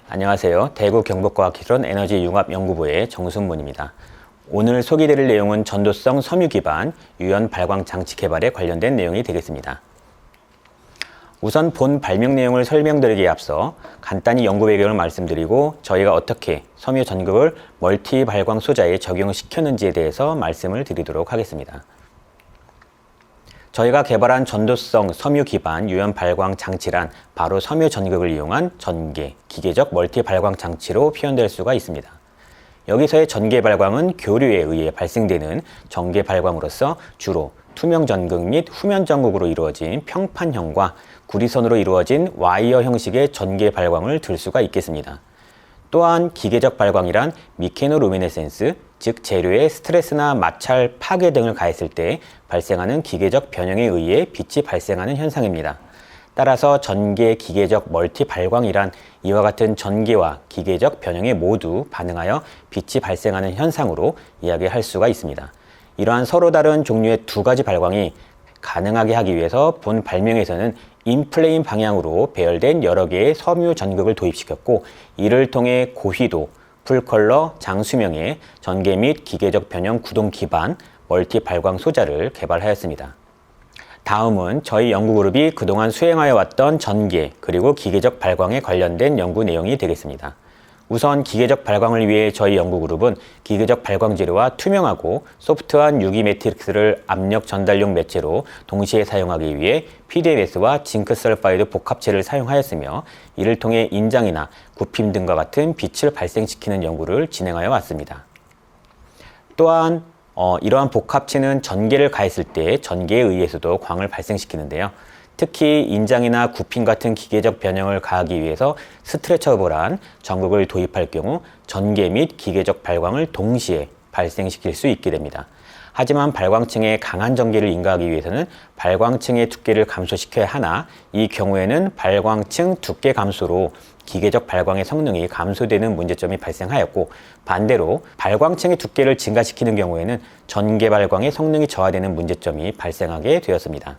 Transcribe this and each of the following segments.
안녕하세요. 대구 경북과학기술원 에너지융합연구부의 정순문입니다. 오늘 소개드릴 내용은 전도성 섬유 기반 유연 발광 장치 개발에 관련된 내용이 되겠습니다. 우선 본 발명 내용을 설명드리기에 앞서 간단히 연구 배경을 말씀드리고 저희가 어떻게 섬유 전극을 멀티 발광 소자에 적용시켰는지에 대해서 말씀을 드리도록 하겠습니다. 저희가 개발한 전도성 섬유 기반 유연 발광 장치란 바로 섬유 전극을 이용한 전개, 기계적 멀티 발광 장치로 표현될 수가 있습니다. 여기서의 전개 발광은 교류에 의해 발생되는 전개 발광으로서 주로 투명 전극 및 후면 전극으로 이루어진 평판형과 구리선으로 이루어진 와이어 형식의 전개 발광을 들 수가 있겠습니다. 또한 기계적 발광이란 미케노루미네센스, 즉 재료에 스트레스나 마찰, 파괴 등을 가했을 때 발생하는 기계적 변형에 의해 빛이 발생하는 현상입니다. 따라서 전개 기계적 멀티 발광이란 이와 같은 전개와 기계적 변형에 모두 반응하여 빛이 발생하는 현상으로 이야기할 수가 있습니다. 이러한 서로 다른 종류의 두 가지 발광이 가능하게 하기 위해서 본 발명에서는 인플레인 방향으로 배열된 여러 개의 섬유 전극을 도입시켰고, 이를 통해 고휘도, 풀컬러, 장수명의 전개 및 기계적 변형 구동 기반 멀티 발광 소자를 개발하였습니다. 다음은 저희 연구그룹이 그동안 수행하여 왔던 전개 그리고 기계적 발광에 관련된 연구 내용이 되겠습니다. 우선 기계적 발광을 위해 저희 연구그룹은 기계적 발광 재료와 투명하고 소프트한 유기 매트릭스를 압력 전달용 매체로 동시에 사용하기 위해 PDMS와 징크 설파이드 복합체를 사용하였으며, 이를 통해 인장이나 굽힘 등과 같은 빛을 발생시키는 연구를 진행하여 왔습니다. 또한 이러한 복합체는 전개를 가했을 때 전개에 의해서도 광을 발생시키는데요. 특히 인장이나 굽힘 같은 기계적 변형을 가하기 위해서 스트레쳐블한 전극을 도입할 경우 전개 및 기계적 발광을 동시에 발생시킬 수 있게 됩니다. 하지만 발광층의 강한 전개를 인가하기 위해서는 발광층의 두께를 감소시켜야 하나, 이 경우에는 발광층 두께 감소로 기계적 발광의 성능이 감소되는 문제점이 발생하였고, 반대로 발광층의 두께를 증가시키는 경우에는 전개 발광의 성능이 저하되는 문제점이 발생하게 되었습니다.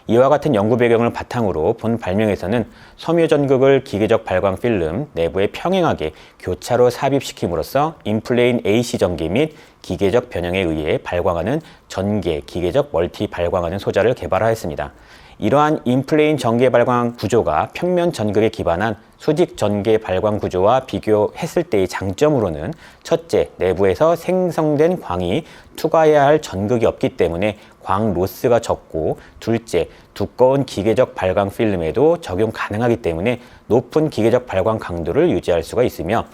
이와 같은 연구 배경을 바탕으로 본 발명에서는 섬유 전극을 기계적 발광 필름 내부에 평행하게 교차로 삽입시킴으로써 인플레인 AC 전개 및 기계적 변형에 의해 발광하는 전개, 기계적 멀티 발광하는 소자를 개발하였습니다. 이러한 인플레인 전개 발광 구조가 평면 전극에 기반한 수직 전개 발광 구조와 비교했을 때의 장점으로는, 첫째, 내부에서 생성된 광이 투과해야 할 전극이 없기 때문에 광 로스가 적고, 둘째, 두꺼운 기계적 발광 필름에도 적용 가능하기 때문에 높은 기계적 발광 강도를 유지할 수가 있으며,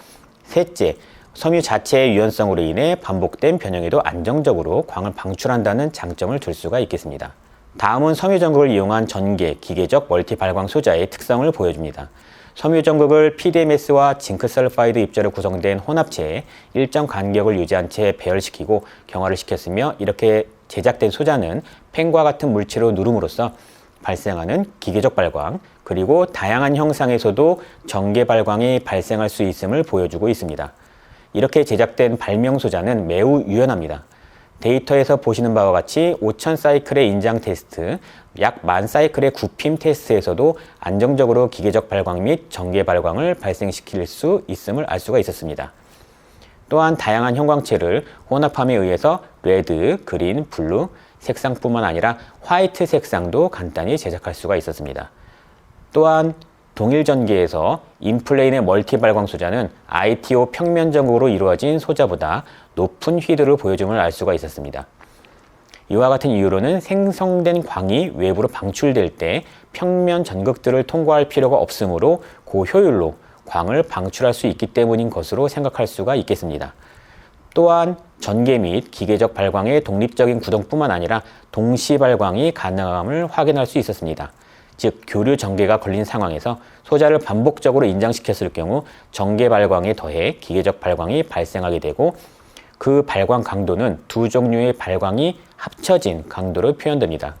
셋째, 섬유 자체의 유연성으로 인해 반복된 변형에도 안정적으로 광을 방출한다는 장점을 들 수가 있겠습니다. 다음은 섬유 전극을 이용한 전개, 기계적 멀티 발광 소자의 특성을 보여줍니다. 섬유 전극을 PDMS와 징크 설파이드 입자로 구성된 혼합체에 일정 간격을 유지한 채 배열시키고 경화를 시켰으며, 이렇게 제작된 소자는 펜과 같은 물체로 누름으로써 발생하는 기계적 발광, 그리고 다양한 형상에서도 전개 발광이 발생할 수 있음을 보여주고 있습니다. 이렇게 제작된 발명 소자는 매우 유연합니다. 데이터에서 보시는 바와 같이 5000 사이클의 인장 테스트, 약 10,000 사이클의 굽힘 테스트에서도 안정적으로 기계적 발광 및 전개 발광을 발생시킬 수 있음을 알 수가 있었습니다. 또한 다양한 형광체를 혼합함에 의해서 레드, 그린, 블루 색상뿐만 아니라 화이트 색상도 간단히 제작할 수가 있었습니다. 또한 동일 전개에서 인플레인의 멀티 발광 소자는 ITO 평면 전극으로 이루어진 소자보다 높은 휘도를 보여줌을 알 수가 있었습니다. 이와 같은 이유로는 생성된 광이 외부로 방출될 때 평면 전극들을 통과할 필요가 없으므로 고효율로 광을 방출할 수 있기 때문인 것으로 생각할 수가 있겠습니다. 또한 전개 및 기계적 발광의 독립적인 구동뿐만 아니라 동시 발광이 가능함을 확인할 수 있었습니다. 즉, 교류 전개가 걸린 상황에서 소자를 반복적으로 인장시켰을 경우 전개 발광에 더해 기계적 발광이 발생하게 되고, 그 발광 강도는 두 종류의 발광이 합쳐진 강도로 표현됩니다.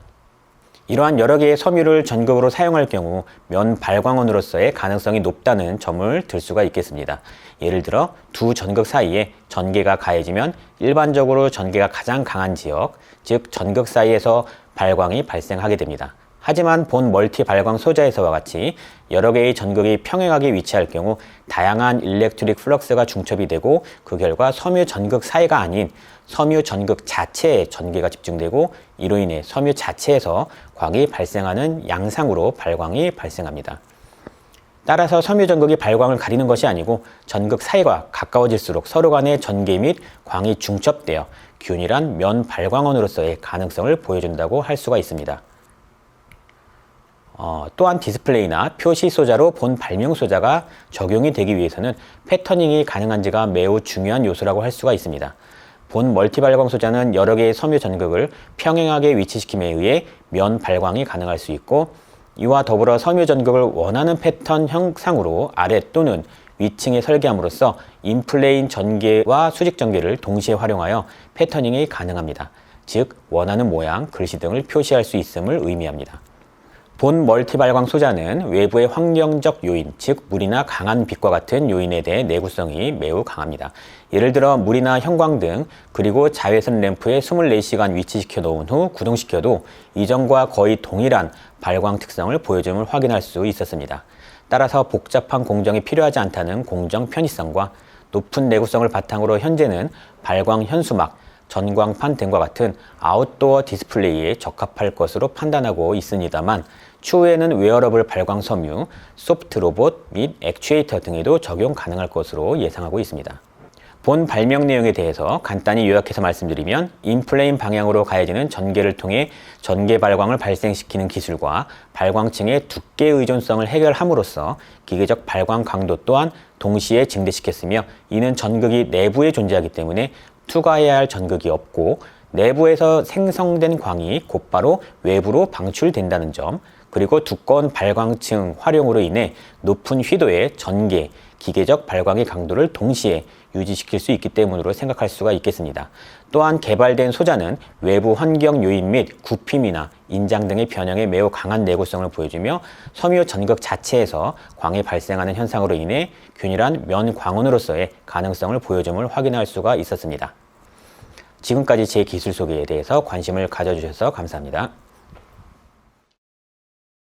이러한 여러 개의 섬유를 전극으로 사용할 경우 면 발광원으로서의 가능성이 높다는 점을 들 수가 있겠습니다. 예를 들어 두 전극 사이에 전개가 가해지면 일반적으로 전개가 가장 강한 지역, 즉 전극 사이에서 발광이 발생하게 됩니다. 하지만 본 멀티 발광 소자에서와 같이 여러 개의 전극이 평행하게 위치할 경우 다양한 일렉트릭 플럭스가 중첩이 되고 그 결과 섬유 전극 사이가 아닌 섬유 전극 자체에 전기가 집중되고 이로 인해 섬유 자체에서 광이 발생하는 양상으로 발광이 발생합니다. 따라서 섬유 전극이 발광을 가리는 것이 아니고 전극 사이가 가까워질수록 서로 간의 전기 및 광이 중첩되어 균일한 면 발광원으로서의 가능성을 보여준다고 할 수가 있습니다. 또한 디스플레이나 표시 소자로 본 발명 소자가 적용이 되기 위해서는 패터닝이 가능한지가 매우 중요한 요소라고 할 수가 있습니다. 본 멀티 발광 소자는 여러 개의 섬유 전극을 평행하게 위치시킴에 의해 면 발광이 가능할 수 있고 이와 더불어 섬유 전극을 원하는 패턴 형상으로 아래 또는 위층에 설계함으로써 인플레인 전개와 수직 전개를 동시에 활용하여 패터닝이 가능합니다. 즉 원하는 모양, 글씨 등을 표시할 수 있음을 의미합니다. 본 멀티 발광 소자는 외부의 환경적 요인, 즉 물이나 강한 빛과 같은 요인에 대해 내구성이 매우 강합니다. 예를 들어 물이나 형광 등 그리고 자외선 램프에 24시간 위치시켜 놓은 후 구동시켜도 이전과 거의 동일한 발광 특성을 보여줌을 확인할 수 있었습니다. 따라서 복잡한 공정이 필요하지 않다는 공정 편의성과 높은 내구성을 바탕으로 현재는 발광 현수막, 전광판 등과 같은 아웃도어 디스플레이에 적합할 것으로 판단하고 있습니다만 추후에는 웨어러블 발광 섬유, 소프트 로봇 및 액추에이터 등에도 적용 가능할 것으로 예상하고 있습니다. 본 발명 내용에 대해서 간단히 요약해서 말씀드리면 인플레인 방향으로 가해지는 전개를 통해 전개 발광을 발생시키는 기술과 발광층의 두께 의존성을 해결함으로써 기계적 발광 강도 또한 동시에 증대시켰으며 이는 전극이 내부에 존재하기 때문에 투과해야 할 전극이 없고 내부에서 생성된 광이 곧바로 외부로 방출된다는 점, 그리고 두꺼운 발광층 활용으로 인해 높은 휘도의 전개, 기계적 발광의 강도를 동시에 유지시킬 수 있기 때문으로 생각할 수가 있겠습니다. 또한 개발된 소자는 외부 환경 요인 및 굽힘이나 인장 등의 변형에 매우 강한 내구성을 보여주며 섬유 전극 자체에서 광이 발생하는 현상으로 인해 균일한 면 광원으로서의 가능성을 보여줌을 확인할 수가 있었습니다. 지금까지 제 기술 소개에 대해서 관심을 가져주셔서 감사합니다.